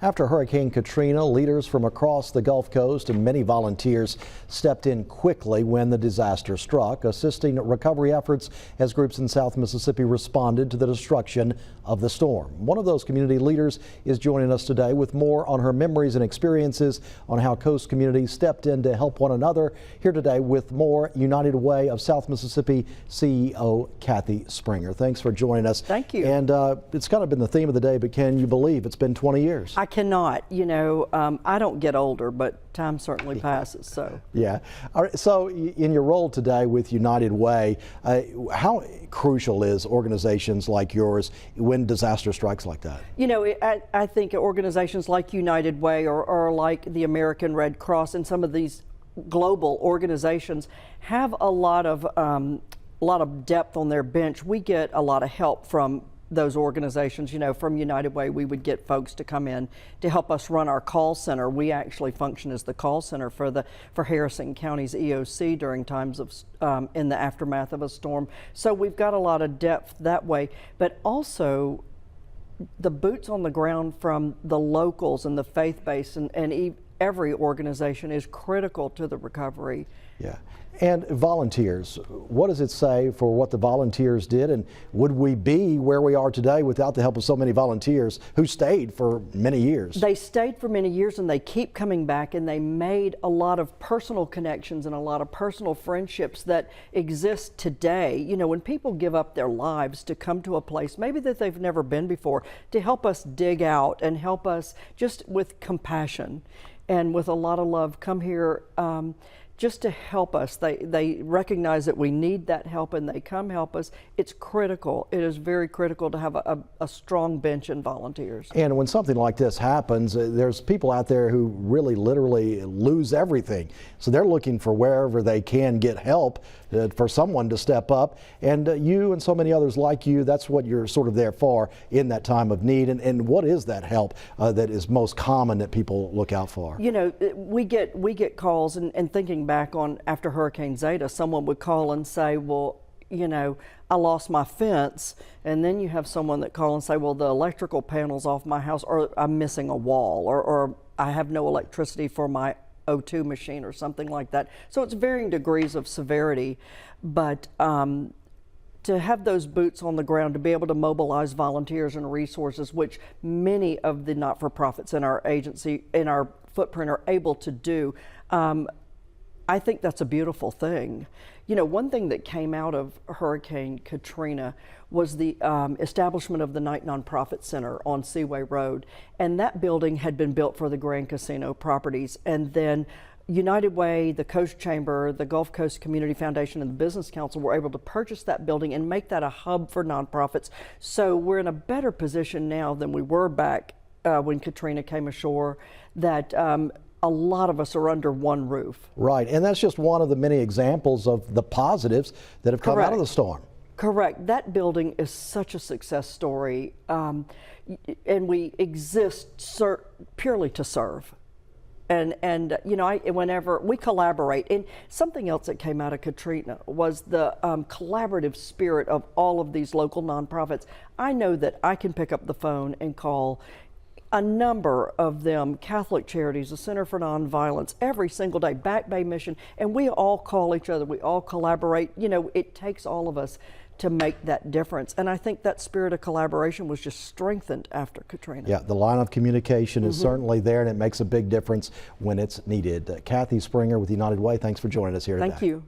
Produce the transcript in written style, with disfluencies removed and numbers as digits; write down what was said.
After Hurricane Katrina, leaders from across the Gulf Coast and many volunteers stepped in quickly when the disaster struck, assisting recovery efforts as groups in South Mississippi responded to the destruction of the storm. One of those community leaders is joining us today with more on her memories and experiences on how coast communities stepped in to help one another. Here today with more, United Way of South Mississippi CEO Kathy Springer. Thanks for joining us. Thank you. And it's kind of been the theme of the day, but can you believe it's been 20 years? I cannot. You know, I don't get older, but time certainly passes. So yeah. All right. So in your role today with United Way, how crucial is organizations like yours when disaster strikes like that? You know, I think organizations like United Way or like the American Red Cross and some of these global organizations have a lot of depth on their bench. We get a lot of help from those organizations. You know, from United Way, we would get folks to come in to help us run our call center. We actually function as the call center for Harrison County's EOC during times of in the aftermath of a storm. So we've got a lot of depth that way, but also the boots on the ground from the locals and the faith-based and every organization is critical to the recovery. Yeah. And volunteers, what does it say for what the volunteers did, and would we be where we are today without the help of so many volunteers who stayed for many years? They stayed for many years and they keep coming back, and they made a lot of personal connections and a lot of personal friendships that exist today. You know, when people give up their lives to come to a place maybe that they've never been before, to help us dig out and help us just with compassion and with a lot of love come here just to help us. They recognize that we need that help and they come help us. It's critical. It is very critical to have a strong bench and volunteers. And when something like this happens, there's people out there who really literally lose everything. So they're looking for wherever they can get help for someone to step up. And you and so many others like you, that's what you're sort of there for in that time of need. And what is that help that is most common that people look out for? You know, we get calls, and thinking back on after Hurricane Zeta, someone would call and say, well, you know, I lost my fence. And then you have someone that call and say, well, the electrical panel's off my house, or I'm missing a wall, or I have no electricity for my O2 machine or something like that. So it's varying degrees of severity, but to have those boots on the ground, to be able to mobilize volunteers and resources, which many of the not-for-profits in our agency, in our footprint, are able to do, I think that's a beautiful thing. You know, one thing that came out of Hurricane Katrina was the establishment of the Night Nonprofit Center on Seaway Road. And that building had been built for the Grand Casino properties. And then United Way, the Coast Chamber, the Gulf Coast Community Foundation, and the Business Council were able to purchase that building and make that a hub for nonprofits. So we're in a better position now than we were back when Katrina came ashore, that a lot of us are under one roof. Right, and that's just one of the many examples of the positives that have come out of the storm. Correct. That building is such a success story, and we exist purely to serve. And you know, whenever we collaborate, and something else that came out of Katrina was the collaborative spirit of all of these local nonprofits. I know that I can pick up the phone and call a number of them, Catholic Charities, the Center for Nonviolence, every single day, Back Bay Mission, and we all call each other, we all collaborate. You know, it takes all of us to make that difference. And I think that spirit of collaboration was just strengthened after Katrina. Yeah, the line of communication is certainly there, and it makes a big difference when it's needed. Kathy Springer with United Way, thanks for joining us here today. Thank you.